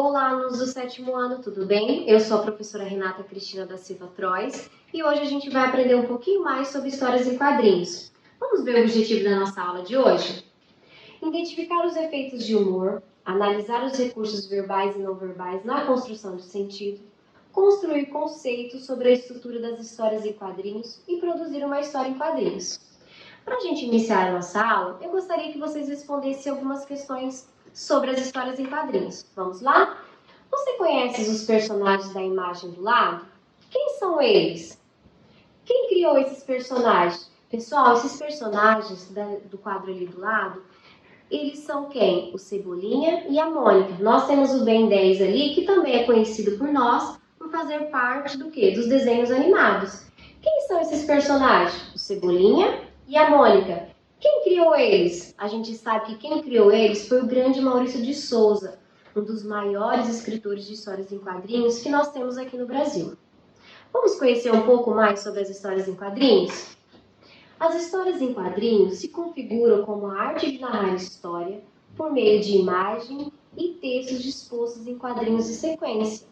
Olá, alunos do 7º ano, tudo bem? Eu sou a professora Renata Cristina da Silva Trois e hoje a gente vai aprender um pouquinho mais sobre histórias em quadrinhos. Vamos ver o objetivo da nossa aula de hoje? Identificar os efeitos de humor, analisar os recursos verbais e não verbais na construção de sentido, construir conceitos sobre a estrutura das histórias em quadrinhos e produzir uma história em quadrinhos. Para a gente iniciar a nossa aula, eu gostaria que vocês respondessem algumas questões sobre as histórias em quadrinhos. Vamos lá? Você conhece os personagens da imagem do lado? Quem são eles? Quem criou esses personagens? Pessoal, esses personagens do quadro ali do lado, eles são quem? O Cebolinha e a Mônica. Nós temos o Ben 10 ali, que também é conhecido por nós por fazer parte do quê? Dos desenhos animados. Quem são esses personagens? O Cebolinha e a Mônica. Quem criou eles? A gente sabe que quem criou eles foi o grande Maurício de Souza, um dos maiores escritores de histórias em quadrinhos que nós temos aqui no Brasil. Vamos conhecer um pouco mais sobre as histórias em quadrinhos? As histórias em quadrinhos se configuram como a arte de narrar história por meio de imagem e textos dispostos em quadrinhos de sequência.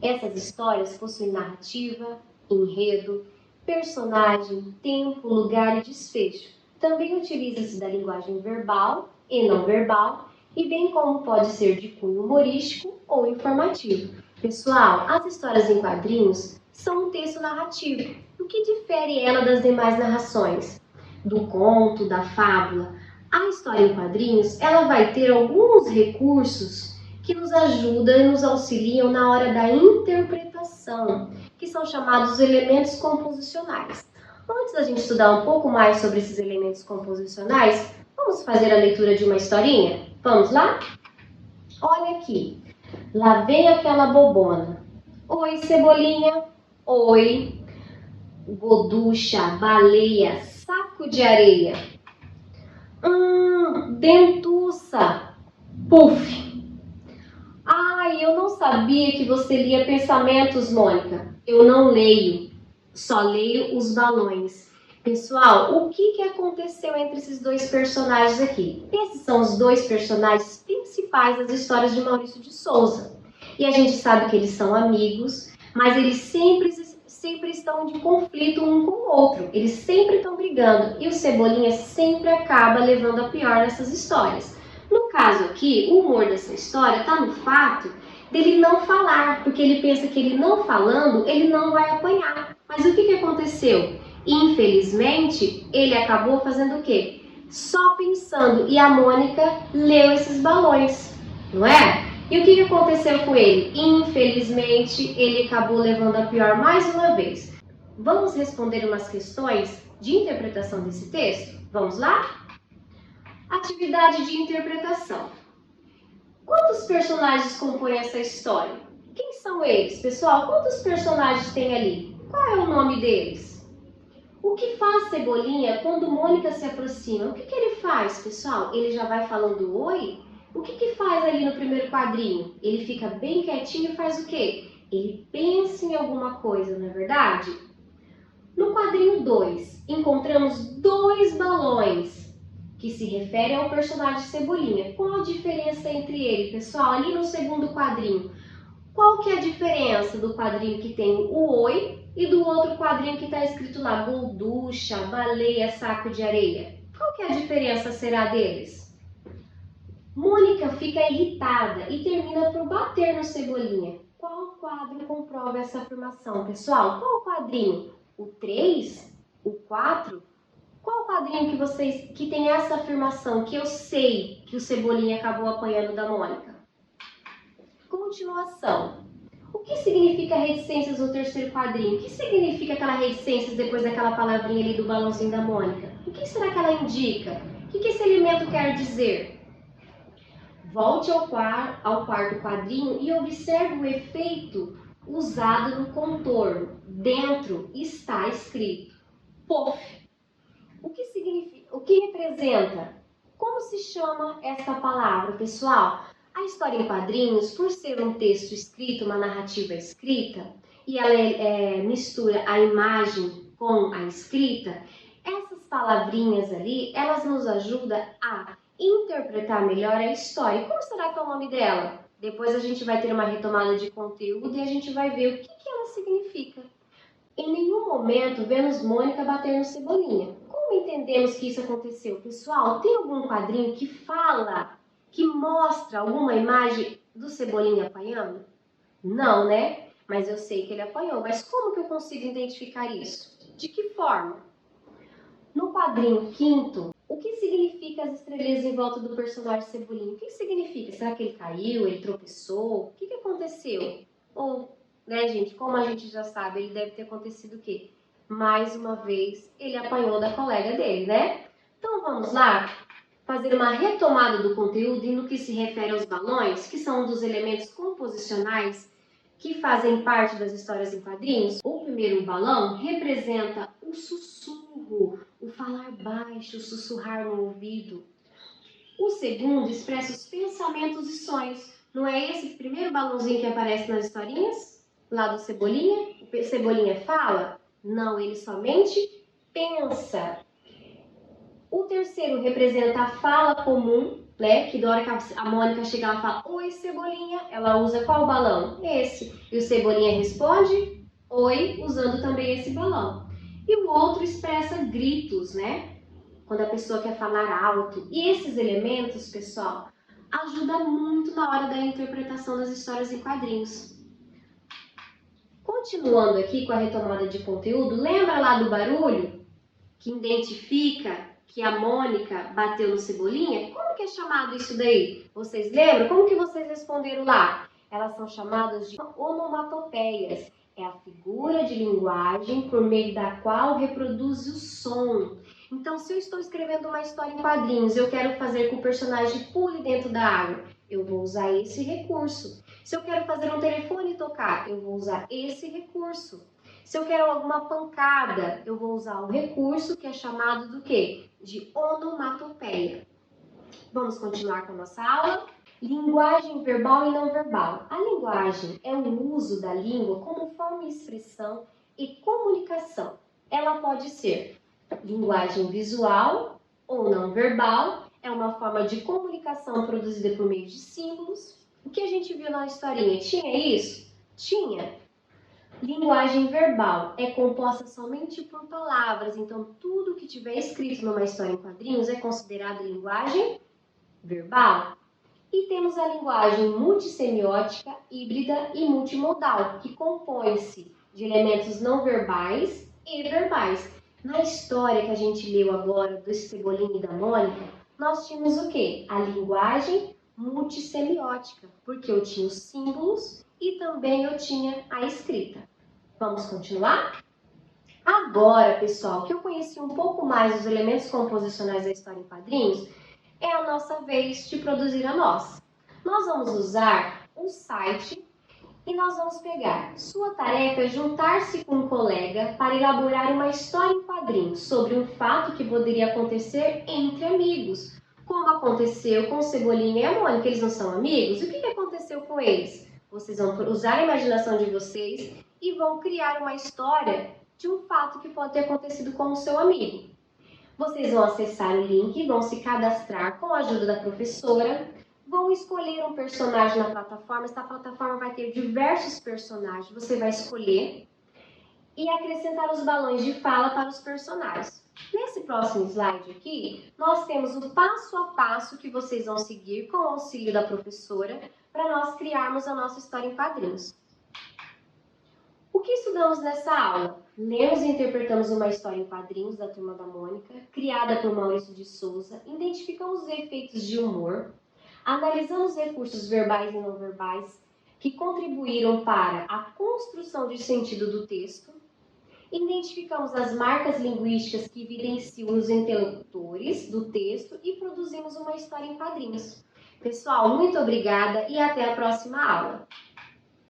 Essas histórias possuem narrativa, enredo, personagem, tempo, lugar e desfecho. Também utiliza-se da linguagem verbal e não verbal, e bem como pode ser de cunho humorístico ou informativo. Pessoal, as histórias em quadrinhos são um texto narrativo. O que difere ela das demais narrações? Do conto, da fábula? A história em quadrinhos, ela vai ter alguns recursos que nos ajudam e nos auxiliam na hora da interpretação, que são chamados elementos composicionais. Antes da gente estudar um pouco mais sobre esses elementos composicionais, vamos fazer a leitura de uma historinha? Vamos lá? Olha aqui. Lá vem aquela bobona. Oi, Cebolinha. Oi. Goducha, baleia, saco de areia. Dentuça. Puf. Ai, eu não sabia que você lia pensamentos, Mônica. Eu não leio, só leio os balões. Pessoal, o que aconteceu entre esses dois personagens aqui? Esses são os dois personagens principais das histórias de Maurício de Souza. E a gente sabe que eles são amigos, mas eles sempre estão de conflito um com o outro. Eles sempre estão brigando e o Cebolinha sempre acaba levando a pior nessas histórias. No caso aqui, o humor dessa história está no fato dele não falar, porque ele pensa que ele não falando, ele não vai apanhar. Mas o que aconteceu? Infelizmente, ele acabou fazendo o quê? Só pensando, e a Mônica leu esses balões, não é? E o que aconteceu com ele? Infelizmente, ele acabou levando a pior mais uma vez. Vamos responder umas questões de interpretação desse texto? Vamos lá? Atividade de interpretação. Quantos personagens compõem essa história? Quem são eles? Pessoal, quantos personagens tem ali? Qual é o nome deles? O que faz Cebolinha quando Mônica se aproxima? O que ele faz, pessoal? Ele já vai falando oi? O que faz ali no primeiro quadrinho? Ele fica bem quietinho e faz o quê? Ele pensa em alguma coisa, não é verdade? No quadrinho 2, encontramos dois balões que se refere ao personagem Cebolinha. Qual a diferença entre ele, pessoal? Ali no segundo quadrinho, qual que é a diferença do quadrinho que tem o oi e do outro quadrinho que está escrito lá, Golducha, baleia, saco de areia? Qual que é a diferença será deles? Mônica fica irritada e termina por bater no Cebolinha. Qual quadro comprova essa afirmação, pessoal? Qual quadrinho? O 3? O 4? Qual quadrinho que tem essa afirmação, que eu sei que o Cebolinha acabou apanhando da Mônica? Continuação. O que significa reticências no terceiro quadrinho? O que significa aquela reticências depois daquela palavrinha ali do balãozinho da Mônica? O que será que ela indica? O que esse elemento quer dizer? Volte ao quarto quadrinho e observe o efeito usado no contorno. Dentro está escrito POF. O que significa? O que representa? Como se chama esta palavra, pessoal? A história em quadrinhos, por ser um texto escrito, uma narrativa escrita, e ela mistura a imagem com a escrita, essas palavrinhas ali, elas nos ajudam a interpretar melhor a história. E como será que é o nome dela? Depois a gente vai ter uma retomada de conteúdo e a gente vai ver o que ela significa. Em nenhum momento vemos Mônica bater no Cebolinha. Como entendemos que isso aconteceu? Pessoal, tem algum quadrinho que fala, que mostra alguma imagem do Cebolinha apanhando? Não, né? Mas eu sei que ele apanhou. Mas como que eu consigo identificar isso? De que forma? No quadrinho quinto, o que significa as estrelinhas em volta do personagem Cebolinha? O que significa? Será que ele caiu? Ele tropeçou? O que aconteceu? Ou, né, gente, como a gente já sabe, ele deve ter acontecido o quê? Mais uma vez, ele apanhou da colega dele, né? Então vamos lá fazer uma retomada do conteúdo e no que se refere aos balões, que são um dos elementos composicionais que fazem parte das histórias em quadrinhos. O primeiro balão representa o sussurro, o falar baixo, o sussurrar no ouvido. O segundo expressa os pensamentos e sonhos. Não é esse primeiro balãozinho que aparece nas historinhas? Lá do Cebolinha? O Cebolinha fala? Não, ele somente pensa. O terceiro representa a fala comum, né? Que da hora que a Mônica chega lá e fala, oi, Cebolinha, ela usa qual balão? Esse. E o Cebolinha responde, oi, usando também esse balão. E o outro expressa gritos, né? Quando a pessoa quer falar alto. E esses elementos, pessoal, ajudam muito na hora da interpretação das histórias em quadrinhos. Continuando aqui com a retomada de conteúdo, lembra lá do barulho que identifica que a Mônica bateu no Cebolinha? Como que é chamado isso daí? Vocês lembram? Como que vocês responderam lá? Elas são chamadas de onomatopeias. É a figura de linguagem por meio da qual reproduz o som. Então, se eu estou escrevendo uma história em quadrinhos, eu quero fazer com que o personagem pule dentro da água, eu vou usar esse recurso. Se eu quero fazer um telefone tocar, eu vou usar esse recurso. Se eu quero alguma pancada, eu vou usar o recurso que é chamado do quê? De onomatopeia. Vamos continuar com a nossa aula? Linguagem verbal e não verbal. A linguagem é o uso da língua como forma de expressão e comunicação. Ela pode ser linguagem visual ou não verbal, é uma forma de comunicação produzida por meio de símbolos. O que a gente viu na historinha, tinha isso? Tinha. Linguagem verbal é composta somente por palavras, então tudo que tiver escrito numa história em quadrinhos é considerado linguagem verbal. E temos a linguagem multissemiótica, híbrida e multimodal, que compõe-se de elementos não verbais e verbais. Na história que a gente leu agora do Cebolinha e da Mônica, nós tínhamos o quê? A linguagem multissemiótica, porque eu tinha os símbolos e também eu tinha a escrita. Vamos continuar? Agora, pessoal, que eu conheci um pouco mais dos elementos composicionais da história em quadrinhos, é a nossa vez de produzir a nossa. Nós vamos usar um site e nós vamos pegar. Sua tarefa é juntar-se com um colega para elaborar uma história em quadrinhos sobre um fato que poderia acontecer entre amigos, como aconteceu com o Cebolinha e a Mônica. Eles não são amigos? E o que aconteceu com eles? Vocês vão usar a imaginação de vocês e vão criar uma história de um fato que pode ter acontecido com o seu amigo. Vocês vão acessar o link, vão se cadastrar com a ajuda da professora, vão escolher um personagem na plataforma. Essa plataforma vai ter diversos personagens, você vai escolher e acrescentar os balões de fala para os personagens. Nesse próximo slide aqui, nós temos o passo a passo que vocês vão seguir com o auxílio da professora para nós criarmos a nossa história em quadrinhos. O que estudamos nessa aula? Lemos e interpretamos uma história em quadrinhos da Turma da Mônica, criada por Maurício de Souza, identificamos os efeitos de humor, analisamos recursos verbais e não verbais que contribuíram para a construção de sentido do texto, identificamos as marcas linguísticas que evidenciam os interlocutores do texto e produzimos uma história em quadrinhos. Pessoal, muito obrigada e até a próxima aula!